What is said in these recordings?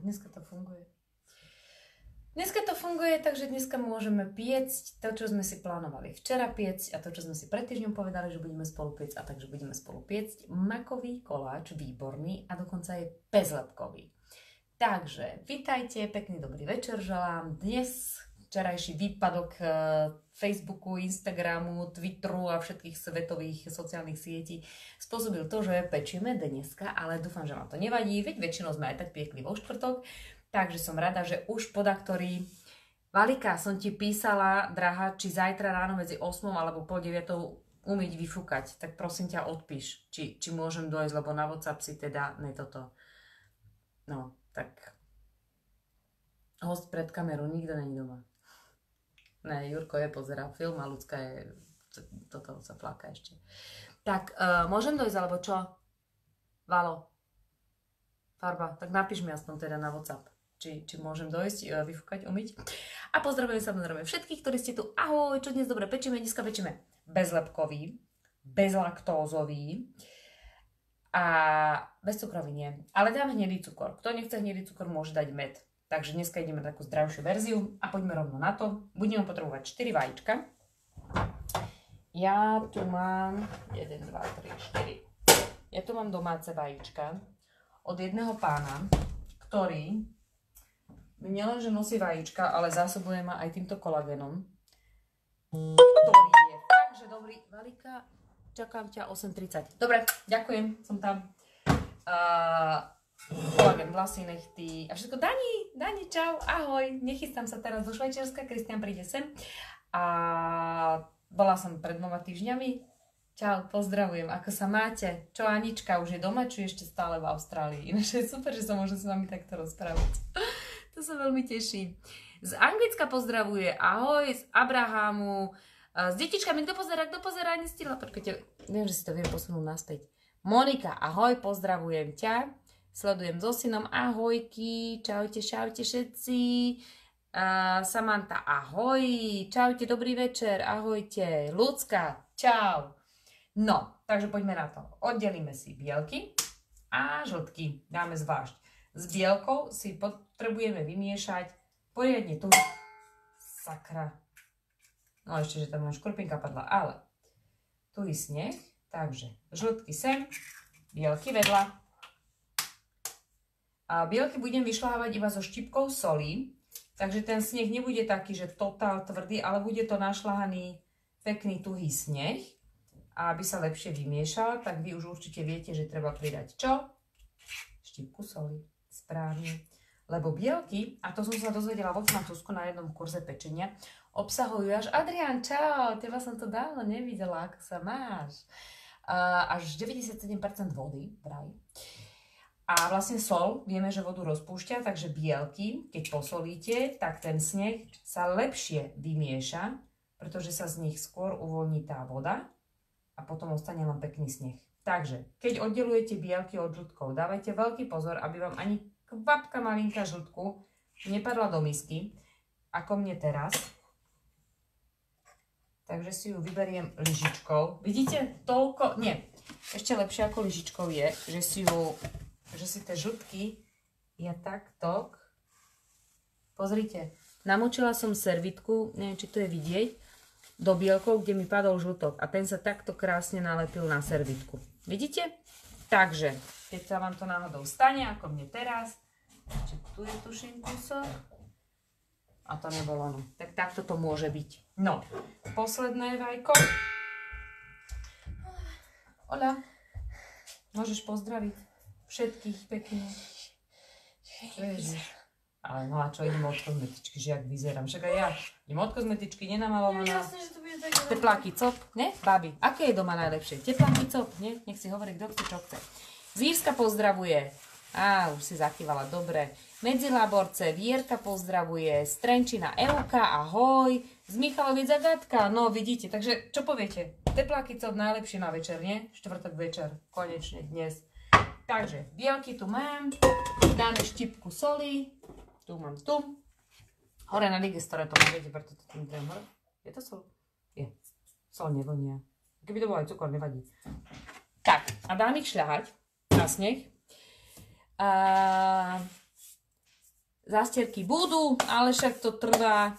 dneska to funguje. Dneska to funguje, takže dneska môžeme piecť to, čo sme si plánovali včera piecť a to, čo sme si pred týždňom povedali, že budeme spolu piecť a takže budeme spolu piecť makový koláč, výborný a dokonca je bezlepkový. Takže, vitajte, pekný dobrý večer želám. Dnes včerajší výpadok Facebooku, Instagramu, Twitteru a všetkých svetových sociálnych sietí spôsobil to, že pečieme dneska, ale dúfam, že vám to nevadí, veď väčšinou sme aj tak piekli vo štvrtok. Takže som rada, že už podaktorí. Valika, som ti písala, drahá, či zajtra ráno medzi 8 alebo pol 9 umieť vyfúkať. Tak prosím ťa odpíš, či môžem dojsť, lebo na WhatsApp si teda ne toto. No, tak host pred kamerou, nikto není doma. Ne, Jurko pozerá film a Ľudská toto sa pláka ešte. Tak, môžem dojsť, alebo čo? Valo? Farba, tak napíš mi aspoň teda na WhatsApp. Či môžem dojsť, vyfúkať, umyť. A pozdravujem samozrejme všetkých, ktorí ste tu. Ahoj, čo dnes dobre pečíme? Dneska pečíme bezlepkový, bezlaktózový a bezcukrový nie. Ale dám hnedý cukor. Kto nechce hnedý cukor, môže dať med. Takže dneska ideme na takú zdravšiu verziu a poďme rovno na to. Budeme potrebovať 4 vajíčka. Ja tu mám 1, 2, 3, 4. Ja tu mám domáce vajíčka od jedného pána, ktorý nielenže nosí vajíčka, ale zásobuje ma aj týmto kolagénom, ktorý je fakt, že dobrý. Valika, čakám ťa 8:30. Dobre, ďakujem, som tam. Kolagén, vlasy, nechty a všetko. Dani, čau, ahoj. Nechystám sa teraz do Švajčiarska, Kristian príde sem. A bola som pred 2 týždňami. Čau, pozdravujem, ako sa máte? Čo Anička, už je doma, či ešte stále v Austrálii? Ináč je super, že sa môžem s vami takto rozprávať. To sa veľmi teším. Z Anglicka pozdravuje, ahoj, z Abrahamu, s detičkami, kto pozerá, nestihla, počkajte, neviem, že si to viem posunúť naspäť. Monika, ahoj, pozdravujem ťa, sledujem so synom, ahojky, čaute všetci. Samantha, ahoj, čaute, dobrý večer, ahojte, Ľudská, čau. No, takže poďme na to. Oddelíme si bielky a žltky, dáme zvlášť. S bielkou si potrebujeme vymiešať poriadne tu. Sakra. No ešte, že tam len škrupinka padla, ale tuhý sneh. Takže žltky sem, bielky vedľa. A bielky budem vyšľahávať iba so štipkou soli. Takže ten sneh nebude taký, že totál tvrdý, ale bude to našľahaný pekný tuhý sneh. A aby sa lepšie vymiešal, tak vy už určite viete, že treba pridať čo? Štipku soli. Správne. Lebo bielky, a to som sa dozvedela vo Francúzsku na jednom kurze pečenia, obsahujú až Adrián, čau, teba som to dávno nevidela, ako sa máš. Až 97% vody, vraj. A vlastne sol, vieme, že vodu rozpúšťa, takže bielky, keď posolíte, tak ten sneh sa lepšie vymieša, pretože sa z nich skôr uvoľní tá voda a potom ostane len pekný sneh. Takže, keď oddelujete bielky od žltkov, dávajte veľký pozor, aby vám ani kvapka malinká žltku nepadla do misky, ako mne teraz. Takže si ju vyberiem lyžičkou. Vidíte, toľko, nie, ešte lepšie ako lyžičkou je, že si tie žltky ja takto, pozrite, namočila som servitku, neviem, či to je vidieť, do bielkov, kde mi padol žltok a ten sa takto krásne nalepil na servitku. Vidíte? Takže, keď sa vám to náhodou stane, ako mne teraz, či tu je tuším kúsok, a to nebolo ono, tak takto to môže byť. No, posledné vajko. Ola, môžeš pozdraviť všetkých pekne. Ježiš. Ale no a čo, idem od kozmetičky, že jak vyzerám. Však aj ja idem od kozmetičky, nenamalovaná. Tepláky cop, ne? Babi, aké je doma najlepšie? Tepláky cop, ne? Nech si hovorí, kto chce, čo chce. Z Írska pozdravuje. Už si zakývala, dobre. Medzilaborce, Vierka pozdravuje. Z Trenčína Euka, ahoj. Z Michaloviec Agatka, no vidíte. Takže čo poviete? Tepláky cop najlepšie na večer, nie? Štvrtok večer, konečne dnes. Takže bielky tu mám. Dáme štipku soli. Tu mám tu. Hore na digestore to neviete, preto to tým dám hore. Je to sol? Je. Sol nevonia. Keby to bol aj cukor, nevadí. Tak, a dám ich šľahať na sneh. Zástierky budú, ale však to trvá.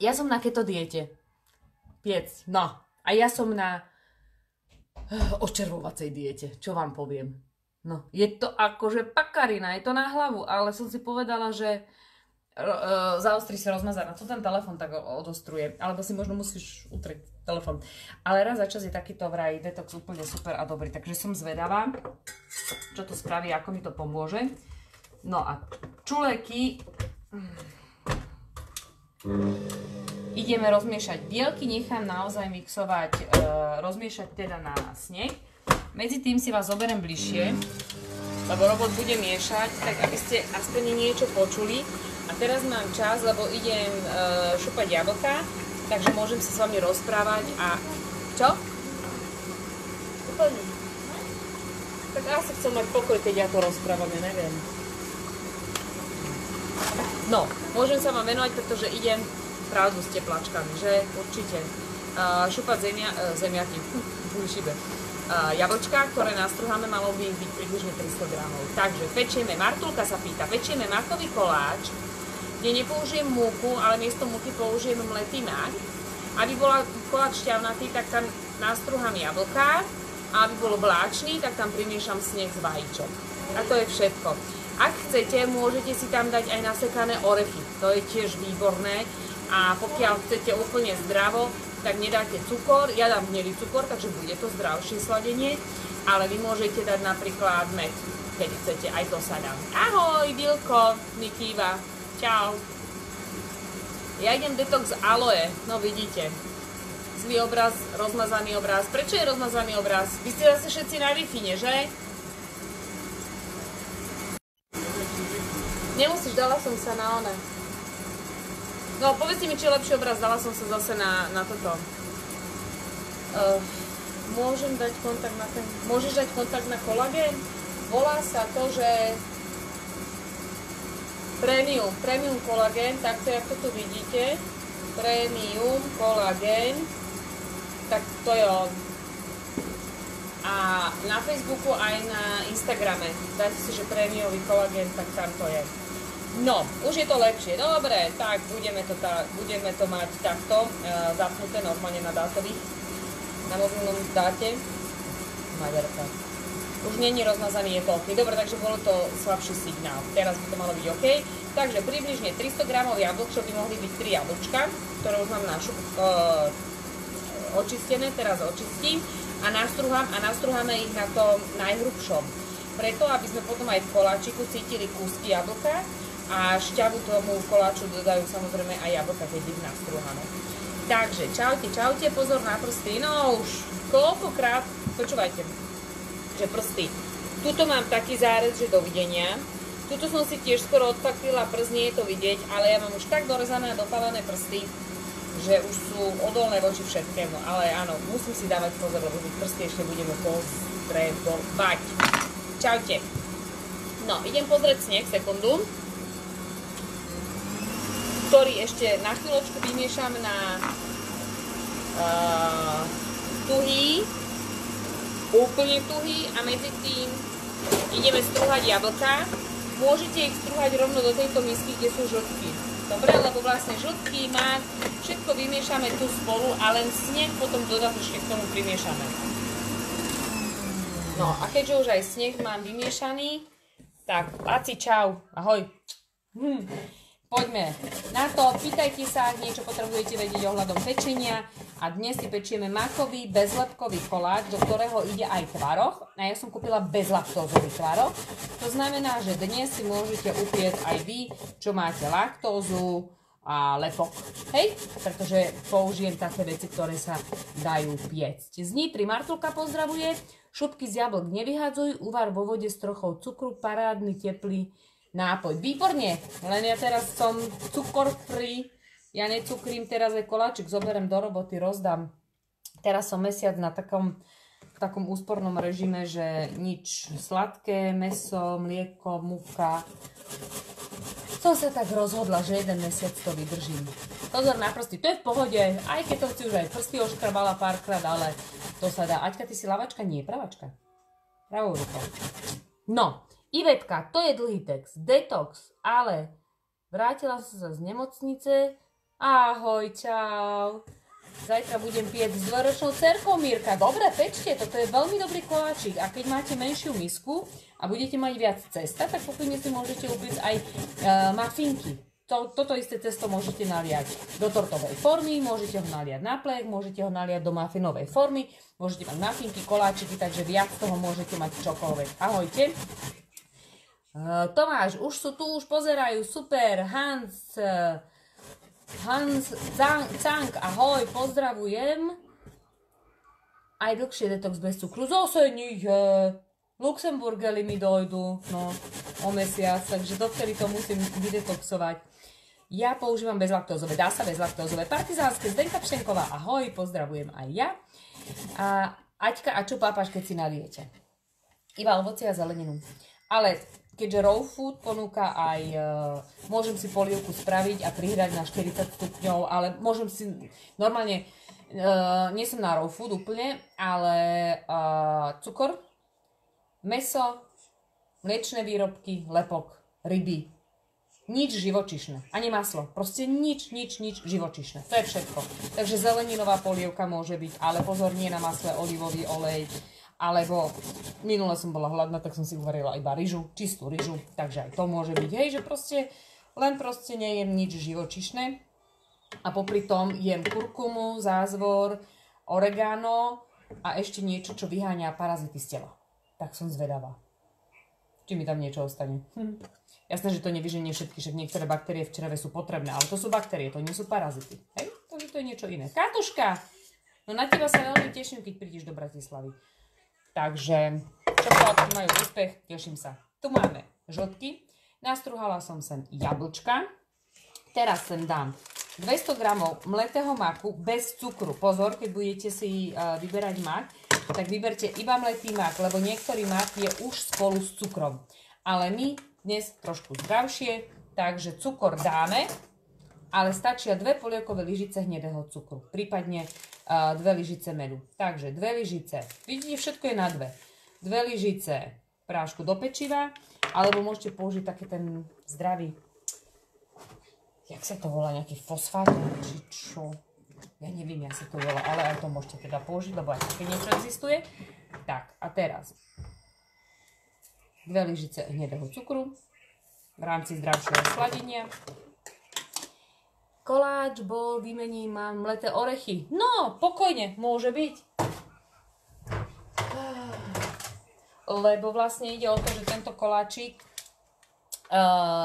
Ja som na keto diete. Piec, no. A ja som na očervovacej diete, čo vám poviem. No, je to akože pakarina, je to na hlavu, ale som si povedala, že zaostri sa rozmazať. Na to ten telefon tak odostruje. Alebo si možno musíš utrieť telefon. Ale raz za čas je takýto vraj detox úplne super a dobrý. Takže som zvedavá, čo to spraví, ako mi to pomôže. No a čuleky ideme rozmiešať. Bielky nechám naozaj mixovať, rozmiešať teda na sneh. Medzi tým si vás zoberiem bližšie, lebo robot bude miešať, tak aby ste aspoň niečo počuli. A teraz mám čas, lebo idem šupať jablka, takže môžem sa s vami rozprávať a... Čo? Úplne. Tak asi chcem mať pokoj, keď ja to rozprávam, ja neviem. No, môžem sa vám venovať, pretože idem pravdu s teplačkami, že? Určite. Šupať zemiaky, jablčka, ktoré nastruháme, malo by ich byť približne 300 gramov. Takže pečieme, Martulka sa pýta, pečieme makový koláč, kde nepoužijem múku, ale miesto múky použijem mletý mak. Aby bola koláč šťavnatý, tak tam nastruhám jablká, a aby bol vláčný, tak tam primiešam sneh z vajíčok. A to je všetko. Ak chcete, môžete si tam dať aj nasekané orechy. To je tiež výborné. A pokiaľ chcete úplne zdravo, tak nedáte cukor. Ja dám hnedý cukor, takže bude to zdravšie sladenie. Ale vy môžete dať napríklad med, keď chcete. Aj to sa dá. Ahoj, Bilko, mi kýva. Čau. Ja idem detox aloe. No vidíte. Zlý obraz, rozmazaný obraz. Prečo je rozmazaný obraz? Vy ste zase všetci na Wi-Fi, že? Nemusíš, dala som sa na one. No, povedzte mi, či je lepší obraz, dala som sa zase na toto. Môžem dať kontakt na ten... Môžeš dať kontakt na kolagén? Volá sa to, že... Premium kolagén, takto, ako to vidíte. Premium kolagén. Tak to je on. A na Facebooku aj na Instagrame. Dajte si, že prémiový kolagén, tak tam to je. No, už je to lepšie. Dobre, tak budeme to mať takto zapnuté normálne na dátových, na mobilnom dáte. Maďarka. Už nie je rozmazaný, je to OK. Dobre, takže bolo to slabší signál. Teraz by to malo byť OK. Takže približne 300 gramov jablk, čo by mohli byť 3 jablčka, ktoré už mám očistené, teraz očistím a nastruháme ich na tom najhrubšom. Preto, aby sme potom aj v koláčiku cítili kúsky jablka a šťavu tomu koláču dodajú samozrejme aj jablka, keď ich nastruháme. Takže, čaute, pozor na prsty, no už koľkokrát, počúvajte, že prsty. Tuto mám taký zárez, že dovidenia. Tuto som si tiež skoro odpaklila prst, nie je to vidieť, ale ja mám už tak dorezané a dopálené prsty, že už sú odolné voči všetkému, ale áno, musím si dávať pozor, lebo tých prsty ešte budeme pozdrebovať. Čaute. No, idem pozrieť sneh, sekundu, ktorý ešte na chvíľočku vymiešam na tuhý, úplne tuhý a medzi tým ideme strúhať jablka. Môžete ich strúhať rovno do tejto misky, kde sú žltky. Dobre, lebo vlastne žltky, mak, všetko vymiešame tu spolu a len sneh potom dodatočne k tomu primiešame. No a keďže už aj sneh mám vymiešaný, tak Aci, čau, ahoj. Poďme na to, pýtajte sa, ak niečo potrebujete vedieť ohľadom pečenia. A dnes si pečieme makový bezlepkový koláč, do ktorého ide aj tvaroh. A ja som kúpila bezlaktózový tvaroh. To znamená, že dnes si môžete upiecť aj vy, čo máte laktózu a lepok. Hej? Pretože použijem také veci, ktoré sa dajú piecť. Z Nitry Martulka pozdravuje. Šupky z jablk nevyhadzuj, uvar vo vode s trochou cukru, parádny teplý nápoj. Výborne, len ja teraz som cukor free, ja necukrím, teraz aj koláčik zoberiem do roboty, rozdám. Teraz som mesiac na takom úspornom režime, že nič sladké, mäso, mlieko, múka. Som sa tak rozhodla, že jeden mesiac to vydržím. Pozor na prsty, to je v pohode, aj keď som si už aj prsty oškrbala párkrát, ale to sa dá. Aťka, ty si lavačka? Nie, pravačka. Pravou rukou. No. Ivetka, to je dlhý text. Detox, ale vrátila som sa z nemocnice. Ahoj, čau. Zajtra budem piec s dvoročnou dcerkou, Mírka. Dobre, pečte, toto je veľmi dobrý koláčik. A keď máte menšiu misku a budete mať viac cesta, tak pokojne si môžete upiecť aj mafinky. Toto isté cesto môžete naliať do tortovej formy, môžete ho naliať na plech, môžete ho naliať do mafinovej formy, môžete mať mafinky, koláčiky, takže viac toho môžete mať čokoľvek. Ahojte. Tomáš, už sú tu, už pozerajú, super. Hans Cank, ahoj, pozdravujem. Aj dlhšie detox bez cukru. Zase nie je. Luxemburgely mi dojdu, no, o mesiac, takže dovtedy to musím vydetoxovať. Ja používam bezlaktózové, dá sa bezlaktózové. Partizánske, Zdenka Pšenková, ahoj, pozdravujem aj ja. A Aťka, a čo pápaš, keď si na diete? Iba ovocie a zeleninu. Ale keďže raw food ponúka aj, môžem si polievku spraviť a prihrať na 40 stupňov, ale môžem si, normálne, nie som na raw food úplne, ale cukor, mäso, mliečne výrobky, lepok, ryby. Nič živočišné, ani maslo, proste nič živočišné, to je všetko. Takže zeleninová polievka môže byť, ale pozor, nie na masle, olivový olej, alebo minule som bola hladná, tak som si uvarila iba ryžu, čistú ryžu, takže aj to môže byť, hej, že proste, len proste nejem nič živočišné a popri tom jem kurkumu, zázvor, oregano a ešte niečo, čo vyháňa parazity z tela. Tak som zvedavá, či mi tam niečo ostane. Jasné, že to nevyženie všetky, však niektoré baktérie v čreve sú potrebné, ale to sú baktérie, to nie sú parazity. Hej? Takže to je niečo iné. Katuška, no na teba sa veľmi teším, keď prídeš do Bratislavy. Takže čokoládky majú úspech, teším sa. Tu máme žltky, nastruhala som sem jablčka, teraz sem dám 200 g mletého maku bez cukru. Pozor, keď budete si vyberať mak, tak vyberte iba mletý mak, lebo niektorý mak je už spolu s cukrom. Ale my dnes trošku zdravšie, takže cukor dáme, ale stačia 2 polievkové lyžice hnedého cukru, prípadne 2 lyžice medu. Takže 2 lyžice, vidíte, všetko je na 2. 2 lyžice prášku do pečiva, alebo môžete použiť taký ten zdravý, jak sa to volá, nejaký fosfát, či čo, ja neviem, jak sa to volá, ale aj to môžete teda použiť, lebo aj také niečo existuje. Tak, a teraz 2 lyžice hnedého cukru v rámci zdravšieho sladenia. Koláč bol, vymením, mám mleté orechy. No, pokojne, môže byť. Lebo vlastne ide o to, že tento koláčik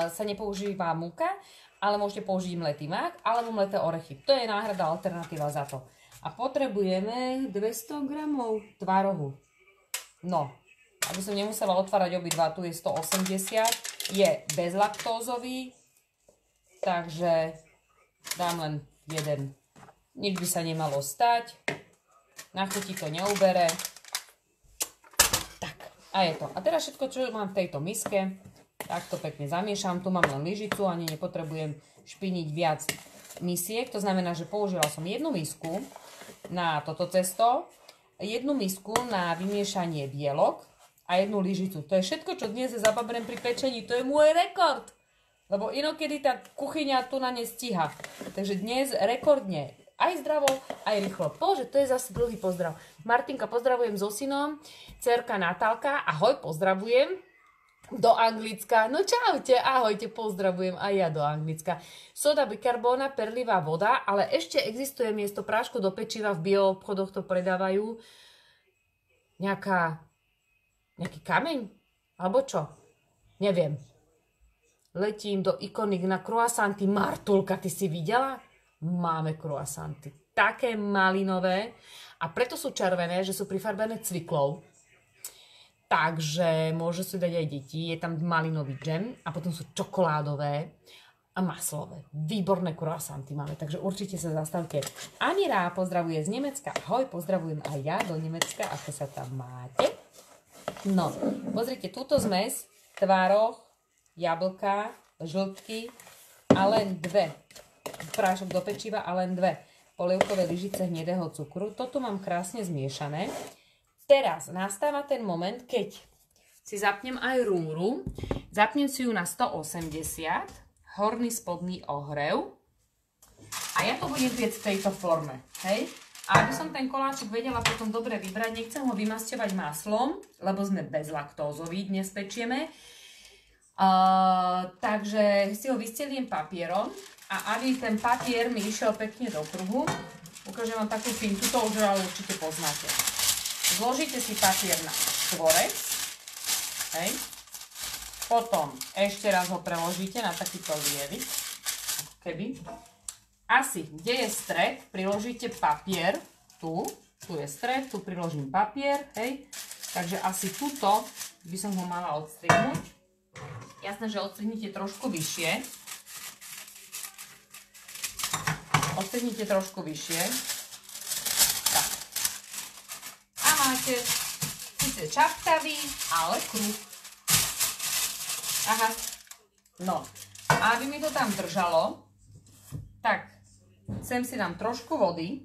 sa nepoužíva múka, ale môžete použiť mletý mak alebo mleté orechy. To je náhrada, alternatíva za to. A potrebujeme 200 g tvarohu. No, aby som nemusela otvárať obidva, tu je 180, je bezlaktózový, takže dám len jeden. Nič by sa nemalo stať, na chuti to neubere. Tak, a je to. A teraz všetko, čo mám v tejto miske, takto pekne zamiešam. Tu mám len lyžicu, ani nepotrebujem špiniť viac misiek, to znamená, že použila som jednu misku na toto cesto, jednu misku na vymiešanie bielok, a jednu lyžicu. To je všetko, čo dnes zababrem pri pečení. To je môj rekord. Lebo inokedy tá kuchyňa tu na ne stíha. Takže dnes rekordne. Aj zdravo, aj rýchlo. Bože, to je zase dlhý pozdrav. Martinka, pozdravujem so synom. Cerka Natálka, ahoj, pozdravujem. Do Anglicka. No čaute, ahojte, pozdravujem aj ja do Anglicka. Soda bikarbóna, perlivá voda, ale ešte existuje miesto prášku do pečiva, v bioobchodoch to predávajú. Nejaký kameň? Alebo čo? Neviem. Letím do Ikonik na croissanty. Martulka, ty si videla? Máme croissanty. Také malinové. A preto sú červené, že sú prifarbené cviklou. Takže môžu si dať aj deti. Je tam malinový džem. A potom sú čokoládové a maslové. Výborné croissanty máme. Takže určite sa zastavte. Amira pozdravuje z Nemecka. Ahoj, pozdravujem aj ja do Nemecka. Ako sa tam máte? No, pozrite, túto zmes, tvároch, jablka, žltky a len 2. Prášok do pečiva a len 2 polievkové lyžice hnedého cukru. Toto mám krásne zmiešané. Teraz nastáva ten moment, keď si zapnem aj rúru. Zapnem si ju na 180, horný spodný ohrev. A ja to budem piecť v tejto forme, hej? A aby som ten koláčik vedela potom dobre vybrať, nechcem ho vymasťovať maslom, lebo sme bezlaktózoví, dnes pečieme. Takže si ho vysteliem papierom a aby ten papier mi išiel pekne do kruhu, ukážem vám takú fintu, to už ale určite poznáte. Zložíte si papier na štvorec, hej? Potom ešte raz ho preložíte na takýto lievik, keby. Asi, kde je stred, priložíte papier, tu je stred, tu priložím papier, hej. Takže asi tuto by som ho mala odstrihnúť. Jasné, že odstrihnite trošku vyššie. Odstrihnite trošku vyššie. Tak. A máte síce čapkavý, ale kruh. Aha. No. A aby mi to tam držalo, tak sem si dám trošku vody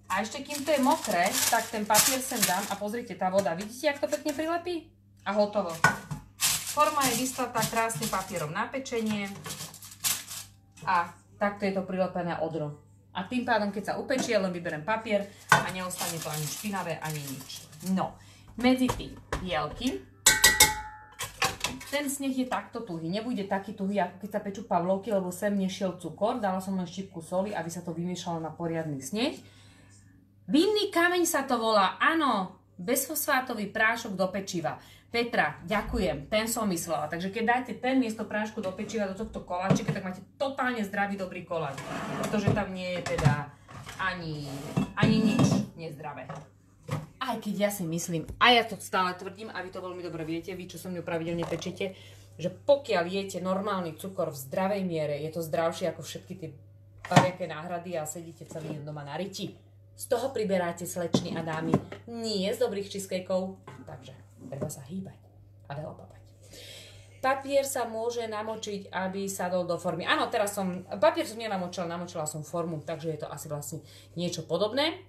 a ešte kým to je mokré, tak ten papier sem dám a pozrite, tá voda, vidíte, jak to pekne prilepí? A hotovo. Forma je vystlatá krásne papierom na pečenie a takto je to prilepené odro. A tým pádom, keď sa upečie, len vyberiem papier a neostane to ani špinavé, ani nič. No, medzi tým jelky. Ten sneh je takto tuhý, nebude taký tuhý, ako keď sa pečú pavlovky, lebo sem nešiel cukor, dala som len štípku soli, aby sa to vymiešalo na poriadny sneh. Vinný kameň sa to volá, áno, bezfosfátový prášok do pečiva. Petra, ďakujem, ten som myslela, takže keď dáte ten miesto prášku do pečiva, do tohto koláčika, tak máte totálne zdravý, dobrý koláč, pretože tam nie je teda ani nič nezdravé. Aj keď ja si myslím, a ja to stále tvrdím, a vy to veľmi dobre viete, vy, čo so mňou pravidelne pečete, že pokiaľ jete normálny cukor v zdravej miere, je to zdravšie ako všetky tie pareké náhrady a sedíte celý deň doma na riti. Z toho priberáte, slečny a dámy, nie z dobrých cheesecakeov, takže treba sa hýbať a veľa papať. Papier sa môže namočiť, aby sadol do formy. Áno, teraz papier som nenamočila, namočila som formu, takže je to asi vlastne niečo podobné.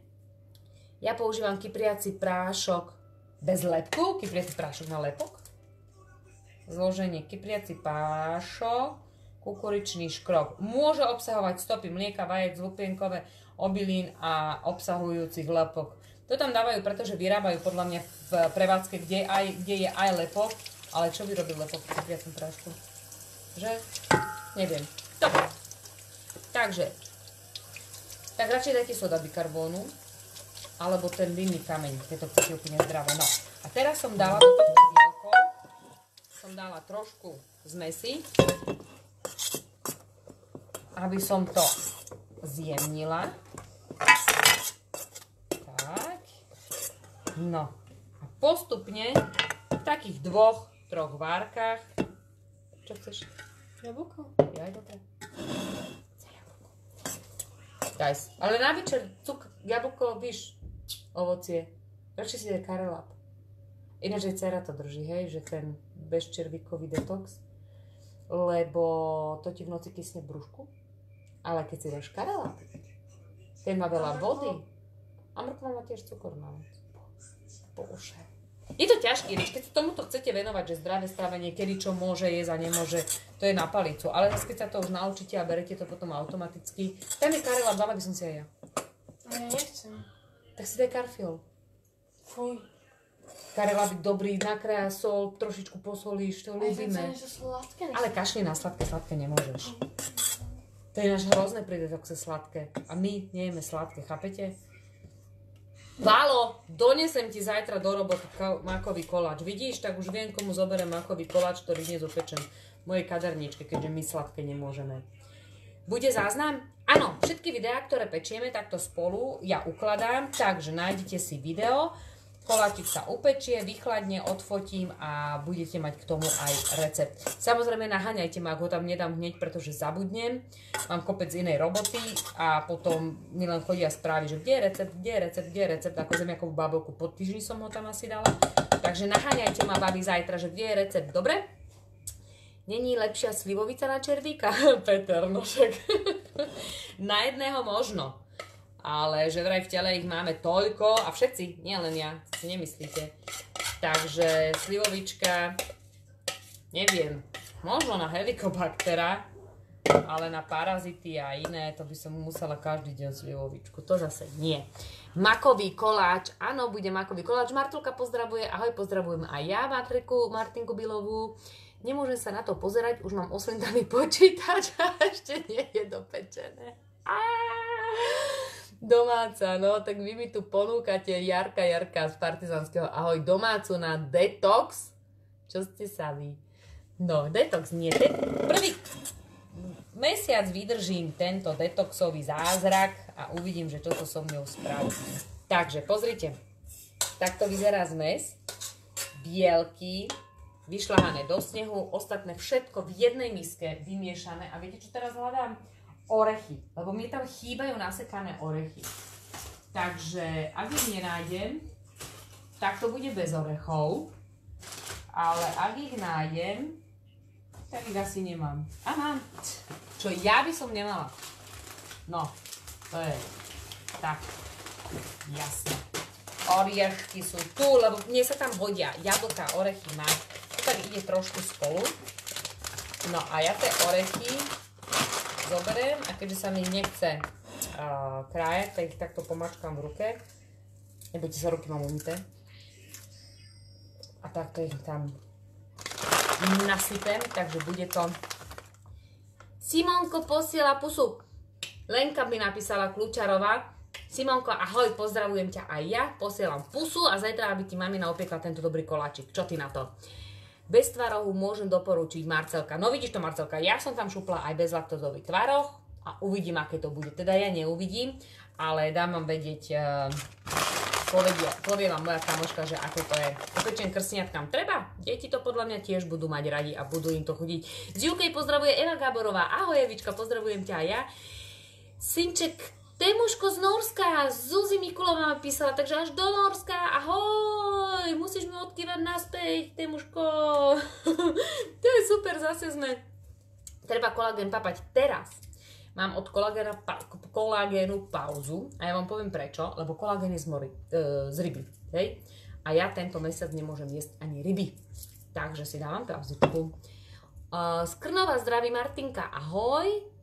Ja používam kypriaci prášok bez lepku, kypriaci prášok na lepok. Zloženie kypriaci prášok, kukuričný škrob. Môže obsahovať stopy mlieka, vajec, lupienkové, obilín a obsahujúcich lepok. To tam dávajú, pretože vyrábajú podľa mňa v prevádzke, kde je aj lepok. Ale čo vyrobí lepok v kypriacom prášku? Že? Neviem. Dobre. Takže, tak radšej dajte soda bikarbónu. Alebo ten vinný kameň, keď to chcete úplne zdravé. No, a teraz som dala do tohto bielkov, som dala trošku zmesi, aby som to zjemnila. Tak. No, a postupne v takých 2-3 várkach. Čo chceš? Jablko? Jaj, dobre. Guys, ale na večer jablko, víš, ovocie. Radšej si daj karelab. Ináč aj dcera to drží, hej, že ten bezčervíkový detox, lebo to ti v noci kysne v brúšku. Ale keď si dáš karelab, ten má veľa vody a mrkva má tiež cukor na noc. Bože. Je to ťažký reč, keď sa tomuto chcete venovať, že zdravé stravenie, kedy čo môže jesť a nemôže, to je na palicu. Ale zase keď sa to už naučíte a berete to potom automaticky, tam je karelab, dala by som si aj ja. A ja nechcem. Tak si daj karfiol. Fuj. Karelab je dobrý, nakrája sol, trošičku posolíš, to ľúbime. Aj to sladké. Ale kašli na sladké nemôžeš. To je náš hrozné pri detoxe sladké. A my nejeme sladké, chápete? Válo, donesem ti zajtra do roboty mákový koláč. Vidíš, tak už viem, komu zoberiem mákový koláč, ktorý dnes upečem v mojej kaderničke, keďže my sladké nemôžeme. Bude záznam? Áno, všetky videá, ktoré pečieme takto spolu, ja ukladám, takže nájdete si video, koláčik sa upečie, vychladne, odfotím a budete mať k tomu aj recept. Samozrejme naháňajte ma, ak ho tam nedám hneď, pretože zabudnem, mám kopec inej roboty a potom mi len chodia správy, že kde je recept, ako zemiakovú bábovku, pod týždeň som ho tam asi dala. Takže naháňajte ma, babi, zajtra, že kde je recept, dobre? Není lepšia slivovica na červíka? Peter, no však. Na jedného možno. Ale že vraj v tele ich máme toľko a všetci, nielen ja, si nemyslíte. Takže slivovička, neviem, možno na helikobaktera, ale na parazity a iné, to by som musela každý deň slivovičku. To zase nie. Makový koláč, áno, bude makový koláč. Martulka pozdravuje, ahoj, pozdravujem aj ja, Martinku Bilovú. Nemôžem sa na to pozerať, už mám oslindaný počítač a ešte nie je dopečené. Domáca, no, tak vy mi tu ponúkate Jarka z Partizanského, ahoj, domácu na detox. Čo ste sa vy? No, detox nie. Prvý mesiac vydržím tento detoxový zázrak a uvidím, že čo to so mnou spraví. Takže, pozrite. Takto vyzerá zmes. Bielky, vyšľahané do snehu, ostatné všetko v jednej miske vymiešané. A viete, čo teraz hľadám? Orechy, lebo mi tam chýbajú nasekané orechy. Takže, ak ich nenájdem, tak to bude bez orechov. Ale ak ich nájdem, tak ich asi nemám. A mám. Čo ja by som nemala. No, to je tak. Jasne. Oriešky sú tu, lebo mne sa tam hodia. Jablka, orechy má. To tak ide trošku spolu. No a ja tie orechy zoberiem a keďže sa mi nechce krájať, tak ich takto pomačkám v ruke. Nebojte sa, ruky mám umyté. A takto ich tam nasypem, takže bude to. Simonko posiela pusu. Lenka mi napísala Kľúčarová. Simonko, ahoj, pozdravujem ťa aj ja. Posielam pusu a zajtra, aby ti mamina opiekla tento dobrý koláčik. Čo ty na to? Bez tvarohu môžem doporučiť Marcelka. No vidíš to, Marcelka, ja som tam šupla aj bez laktózový tvaroh a uvidím, aké to bude. Teda ja neuvidím, ale dám vám vedieť, povie vám moja kamoška, že ako to je. Opečen krsniatkám treba? Deti to podľa mňa tiež budú mať radi a budú im to chudiť. Z UK pozdravuje Eva Gáborová. Ahoj, Evička, pozdravujem ťa aj ja. Synček Temuško z Norska, Zuzi Mikulová ma písala, takže až do Norska, ahoj, musíš mi odkývať naspäť, Temuško. To je super, zase sme. Treba kolagén papať teraz. Mám od kolagénu pauzu a ja vám poviem prečo, lebo kolagén je z ryby, hej? A ja tento mesiac nemôžem jesť ani ryby, takže si dávam pauzičku. Z Krnova zdraví Martinka, ahoj.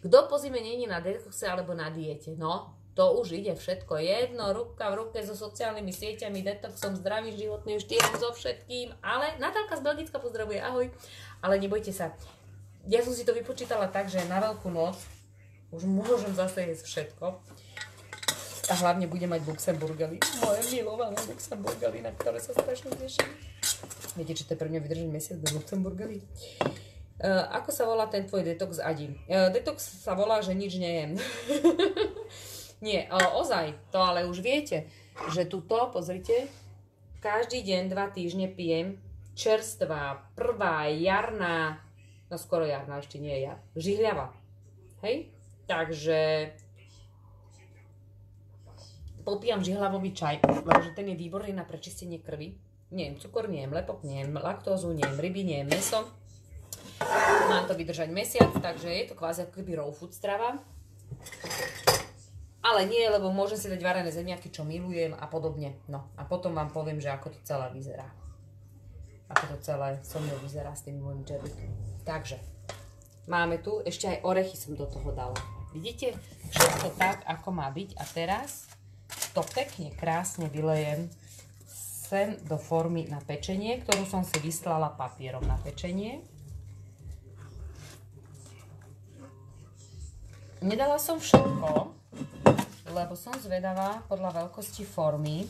Kto po zime není na detoxe alebo na diete? No, to už ide všetko jedno, ruka v ruke so sociálnymi sieťami, detoxom, zdravým životným štýlom, so všetkým. Ale Natálka z Belgicka pozdravuje, ahoj. Ale nebojte sa, ja som si to vypočítala tak, že na Veľkú noc už môžem zase jesť všetko. A hlavne budem mať Luxemburgely. Moje milované Luxemburgely, na ktoré sa strašne teším. Viete, či to pre mňa vydrží mesiac bez Luxemburgely? Ako sa volá ten tvoj detox, Adi? Detox sa volá, že nič nejem. Nie, ozaj, to ale už viete, že tuto, pozrite, každý deň 2 týždne pijem čerstvá, prvá, jarná, no skoro jarná, ešte nie je jar, žihľava. Hej? Takže popíjam žihľavový čaj, lebo ten je výborný na prečistenie krvi. Nejem cukor, nejem lepok, nejem laktózu, nejem ryby, nejem mäso. Mám to vydržať mesiac, takže je to kvázi ako keby raw food strava. Ale nie, lebo môžem si dať varené zemiaky, čo milujem a podobne. No a potom vám poviem, že ako to celé vyzerá. Ako to celé so mnou vyzerá s tými mojimi červíkmi. Takže, máme tu, ešte aj orechy som do toho dala. Vidíte? Všetko tak, ako má byť. A teraz to pekne, krásne vylejem sem do formy na pečenie, ktorú som si vyslala papierom na pečenie. Nedala som všetko, lebo som zvedavá podľa veľkosti formy.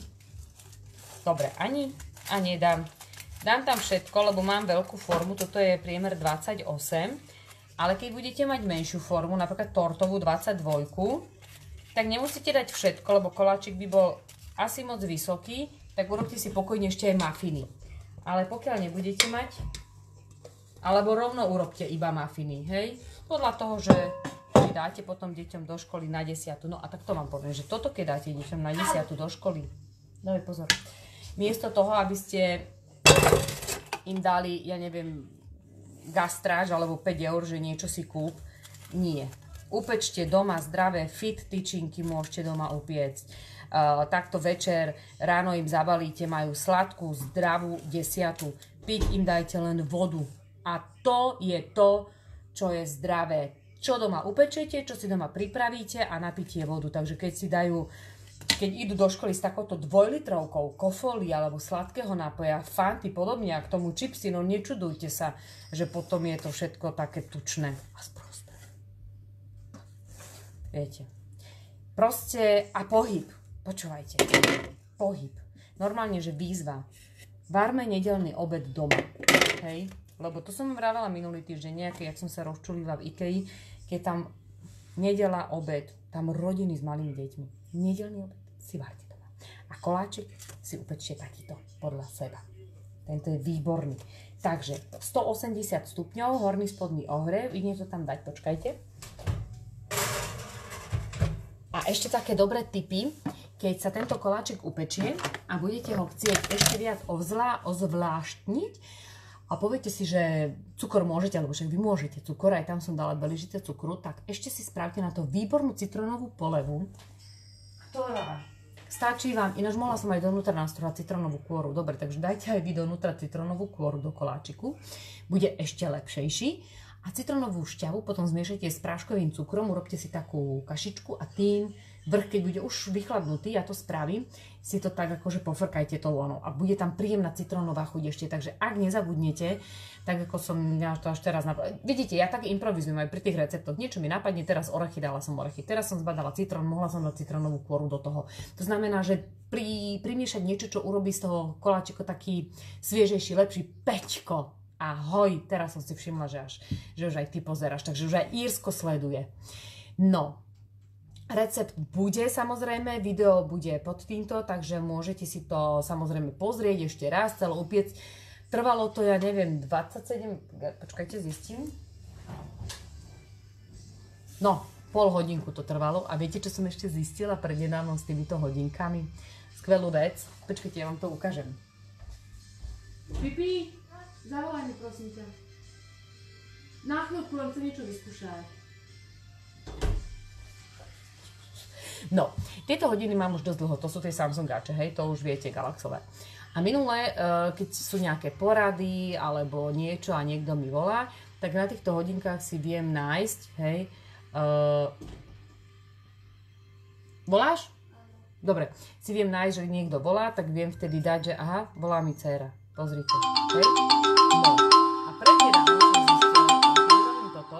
Dobre, ani nedám. Dám tam všetko, lebo mám veľkú formu, toto je priemer 28, ale keď budete mať menšiu formu, napríklad tortovú 22, tak nemusíte dať všetko, lebo koláčik by bol asi moc vysoký, tak urobte si pokojne ešte aj mafiny. Ale pokiaľ nebudete mať, alebo rovno urobte iba mafiny, hej? Podľa toho, že dáte potom deťom do školy na 10. No a tak to vám poviem, že toto keď dáte deťom na 10. do školy, dávaj pozor, miesto toho, aby ste im dali, ja neviem, gastráž alebo 5 eur, že niečo si kúp, nie. upečte doma zdravé fit tyčinky, môžete doma upiecť. Takto večer, ráno im zabalíte, majú sladkú, zdravú desiatu. Piť im dajte len vodu. A to je to, čo je zdravé. Čo doma upečete, čo si doma pripravíte a napitie vodu. Takže keď idú do školy s takouto 2-litrovkou kofoly alebo sladkého nápoja, fanty, podobne a k tomu čipsy, no nečudujte sa, že potom je to všetko také tučné a sprosté. Viete. Proste a pohyb. Počúvajte. Pohyb. Normálne, že výzva. Varme nedeľný obed doma. Hej? Lebo to som vravela minulý týždeň nejaké, jak som sa rozčulila v Ikei, keď tam nedeľa obed, tam rodiny s malými deťmi. Nedeľný obed si varte doma. A koláčik si upečte takýto podľa seba. Tento je výborný. Takže 180 stupňov, horný spodný ohrev, idem to tam dať, počkajte. A ešte také dobré tipy, keď sa tento koláčik upečie a budete ho chcieť ešte viac ozvláštniť a poviete si, že cukor môžete, alebo však vy môžete cukor, aj tam som dala 2 lyžice cukru, tak ešte si spravte na to výbornú citrónovú polevu, ktorá stačí vám, ináč mohla som aj donútra nastrojať citrónovú kôru, dobre, takže dajte aj vy donútra citrónovú kôru do koláčiku, bude ešte lepšejší. A citrónovú šťavu potom zmiešajte s práškovým cukrom, urobte si takú kašičku a tým vrch, keď bude už vychladnutý, ja to spravím, si to tak akože pofrkajte to lono a bude tam príjemná citrónová chuť ešte, takže ak nezabudnete, tak ako som ja to až teraz vidíte, ja tak improvizujem aj pri tých receptoch, niečo mi napadne, teraz orechy, dala som orechy, teraz som zbadala citrón, mohla som dať citrónovú kôru do toho. To znamená, že primiešať niečo, čo urobí z toho koláčika taký sviežejší, lepší peťko. Ahoj, teraz som si všimla, že už aj ty pozeráš, takže už aj Írsko sleduje. No, recept bude samozrejme, video bude pod týmto, takže môžete si to samozrejme pozrieť ešte raz, celé upiecť. Trvalo to, ja neviem, 27, počkajte, zistím. No, pol hodinku to trvalo a viete, čo som ešte zistila prednedávnom s týmito hodinkami? Skvelú vec, počkajte, ja vám to ukážem. Pipi! Zavolaj mi, prosím ťa. Na chvíľku len chcem niečo vyskúšať. No, tieto hodiny mám už dosť dlho, to sú tie Samsungáče, hej, to už viete, galaxové. A minulé, keď sú nejaké porady alebo niečo a niekto mi volá, tak na týchto hodinkách si viem nájsť, hej, voláš? Dobre, si viem nájsť, že niekto volá, tak viem vtedy dať, že aha, volá mi dcéra. Pozrite, hej. No. A prednedávno som zistila, toto.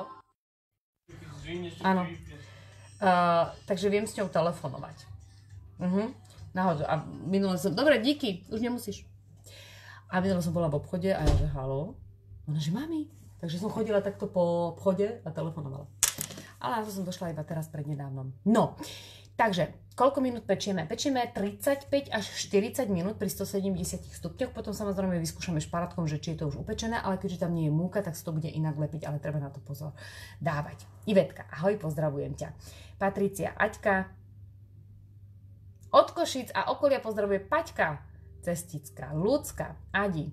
Áno. Takže viem s ňou telefonovať. Náhodou. A minule som, dobre, díky, už nemusíš. A minule som bola v obchode a ja, že haló. Ona, že mami. Takže som chodila takto po obchode a telefonovala. Ale na to som došla iba teraz prednedávnom. No, takže, koľko minút pečieme? Pečieme 35 až 40 minút pri 170 stupňoch, potom samozrejme vyskúšame šparátkom, že či je to už upečené, ale keďže tam nie je múka, tak sa to bude inak lepiť, ale treba na to pozor dávať. Ivetka, ahoj, pozdravujem ťa. Patricia, Aťka, od Košíc a okolia pozdravuje Paťka, Cestická, Ľudská, Adi.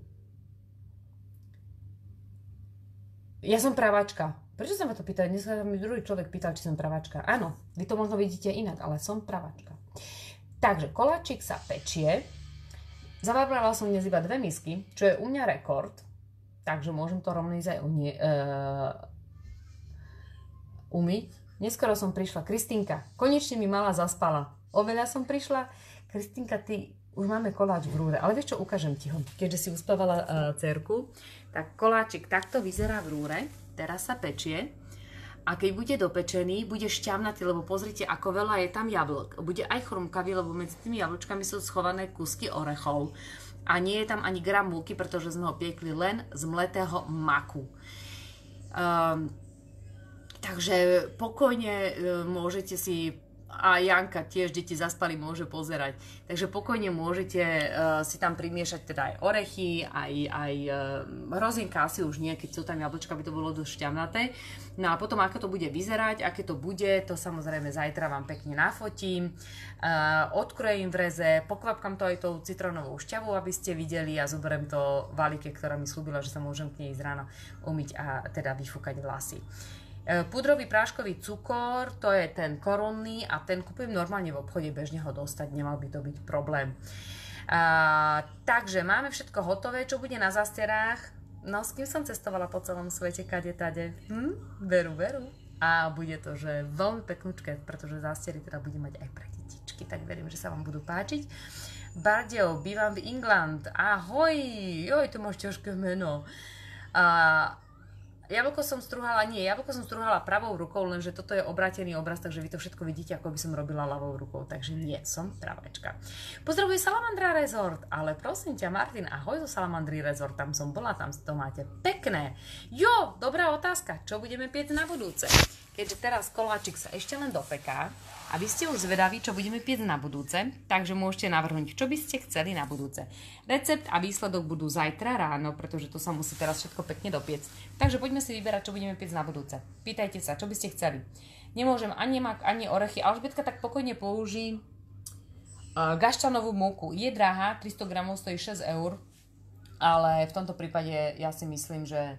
Ja som pravačka. Prečo sa ma to pýtali? Dnes sa mi druhý človek pýtal, či som pravačka. Áno, vy to možno vidíte inak, ale som pravačka. Takže koláčik sa pečie. Zavarvala som dnes iba 2 misky, čo je u mňa rekord. Takže môžem to rovno ísť aj umyť. Neskoro som prišla. Kristínka, konečne mi malá zaspala. Oveľa som prišla. Kristínka, ty už máme koláč v rúre. Ale vieš čo, ukážem ti ho. Keďže si uspávala dcerku, tak koláčik takto vyzerá v rúre. Teraz sa pečie a keď bude dopečený, bude šťavnatý, lebo pozrite, ako veľa je tam jablk. Bude aj chrumkavý, lebo medzi tými jablčkami sú schované kúsky orechov. A nie je tam ani gram múky, pretože sme ho piekli len z mletého maku. Takže pokojne môžete si, a Janka tiež, deti zaspali, môže pozerať. Takže pokojne môžete si tam primiešať teda aj orechy, aj hrozienka asi už nie, keď sú tam jablčka, by to bolo dosť šťavnaté. No a potom, ako to bude vyzerať, aké to bude, to samozrejme zajtra vám pekne nafotím. Odkrojím v reze, pokvapkám to aj tou citrónovou šťavou, aby ste videli a zoberiem to Valike, ktorá mi slúbila, že sa môžem k nej ísť ráno umyť a teda vyfúkať vlasy. Pudrový práškový cukor, to je ten korunný a ten kupujem normálne v obchode, bežne ho dostať, nemal by to byť problém. Takže máme všetko hotové, čo bude na zastierách. No, s kým som cestovala po celom svete, kade tade? Veru. A bude to, že veľmi peknúčke, pretože zástiery teda bude mať aj pre detičky, tak verím, že sa vám budú páčiť. Bardejov, bývam v England. Ahoj, to máš ťažké meno. Jablko som strúhala pravou rukou, lenže toto je obrátený obraz, takže vy to všetko vidíte, ako by som robila ľavou rukou, takže nie, som pravačka. Pozdravuje Salamandra Resort, ale prosím ťa, Martin, ahoj zo Salamandry Resort, tam som bola, tam to máte pekné. Jo, dobrá otázka, čo budeme piecť na budúce? Keďže teraz koláčik sa ešte len dopeká a vy ste už zvedaví, čo budeme piecť na budúce, takže môžete navrhnúť, čo by ste chceli na budúce. Recept a výsledok budú zajtra ráno, pretože to sa musí teraz všetko pekne dopiecť. Takže poďme si vyberať, čo budeme piecť na budúce. Pýtajte sa, čo by ste chceli. Nemôžem ani mak, ani orechy. Alžbetka tak pokojne použí gaštanovú múku. Je drahá, 300 gramov stojí 6 eur, ale v tomto prípade ja si myslím, že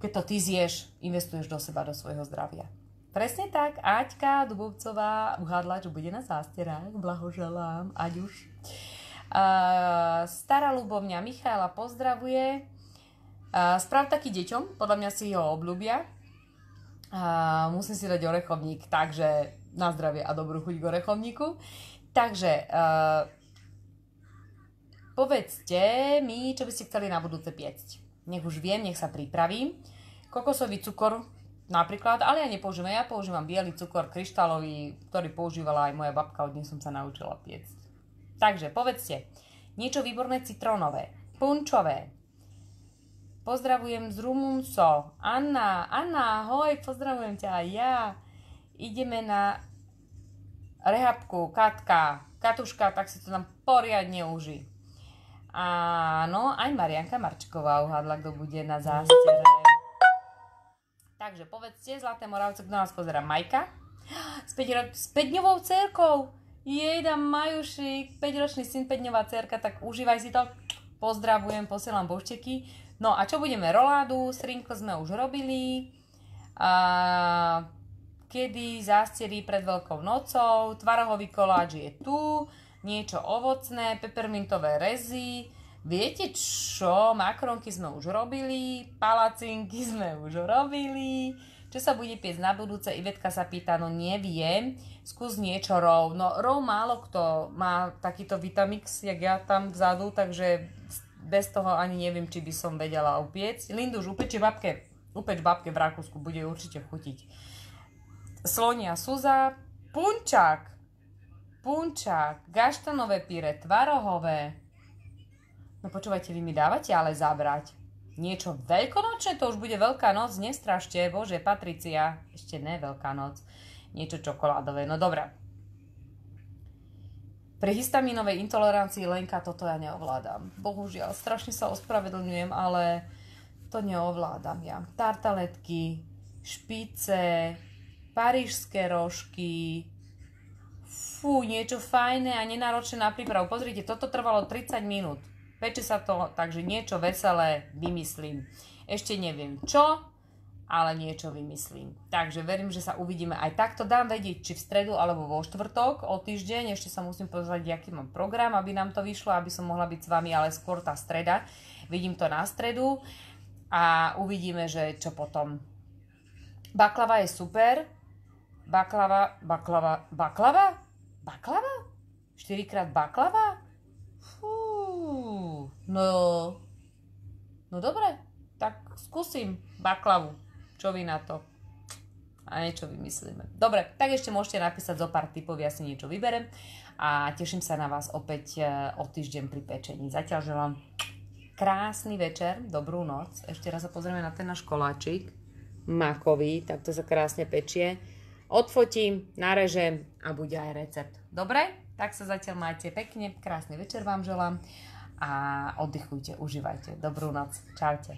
keď to ty zješ, investuješ do seba, do svojho zdravia. Presne tak, Aťka Dubovcová uhádla, čo bude na zástierách. Blahoželám, Aďuš. Stará ľubovňa Michaela pozdravuje. Správ taký deťom, podľa mňa si ho obľúbia. Musím si dať orechovník, takže na zdravie a dobrú chuť k orechovníku. Takže povedzte mi, čo by ste chceli na budúce piecť. Nech už viem, nech sa pripravím. Kokosový cukor napríklad, ale ja nepoužívam. Ja používam biely cukor kryštálový, ktorý používala aj moja babka, od nej som sa naučila piecť. Takže povedzte, niečo výborné citrónové, punčové. Pozdravujem z Rumunsko. Anna, ahoj, pozdravujem ťa aj ja. Ideme na rehabku, Katuška, tak si to tam poriadne uži. Áno, aj Marianka Marčková uhádla, kto bude na zástiere. Takže povedzte, Zlaté Moravce, kto nás pozerá, Majka. S 5-dňovou dcérkou. Jej, dám Majušik, 5-ročný syn, 5-dňová dcérka, tak užívaj si to. Pozdravujem, posielam božteky. No a čo budeme? Roládu, srinko sme už robili. Kedy zástiery pred Veľkou nocou, tvarohový koláč je tu, niečo ovocné, pepermintové rezy. Viete čo? Makronky sme už robili, palacinky sme už robili. Čo sa bude piecť na budúce? Ivetka sa pýta, no neviem. Skús niečo rov. No rov málo kto má takýto Vitamix, jak ja tam vzadu, takže bez toho ani neviem, či by som vedela upiecť. Linduš, upeč babke v Rakúsku, bude určite chutiť. Slonia Suza, punčák, gaštanové píre, tvarohové. No počúvajte, vy mi dávate ale zabrať. Niečo veľkonočné, to už bude Veľká noc, nestrašte, bože, Patricia, ešte ne Veľká noc. Niečo čokoládové, no dobré. Pri histamínovej intolerancii, Lenka, toto ja neovládam. Bohužiaľ, strašne sa ospravedlňujem, ale to neovládam ja. Tartaletky, špice, parížské rožky, niečo fajné a nenáročné na prípravu. Pozrite, toto trvalo 30 minút. Peče sa to, takže niečo veselé vymyslím. Ešte neviem čo, ale niečo vymyslím. Takže verím, že sa uvidíme aj takto. Dám vedieť, či v stredu alebo vo štvrtok o týždeň. Ešte sa musím pozrieť, aký mám program, aby nám to vyšlo, aby som mohla byť s vami, ale skôr tá streda. Vidím to na stredu a uvidíme, že čo potom. Baklava je super. Baklava? 4-krát baklava? No dobre, tak skúsim baklavu. Čo vy na to? A niečo vymyslíme. Dobre, tak ešte môžete napísať zo pár tipov, ja si niečo vyberem a teším sa na vás opäť o týždeň pri pečení. Zatiaľ želám krásny večer, dobrú noc. Ešte raz sa pozrieme na ten náš koláčik makový, tak to sa krásne pečie. Odfotím, narežem a bude aj recept. Dobre? Tak sa zatiaľ majte pekne, krásny večer vám želám a oddychujte, užívajte. Dobrú noc. Čaute.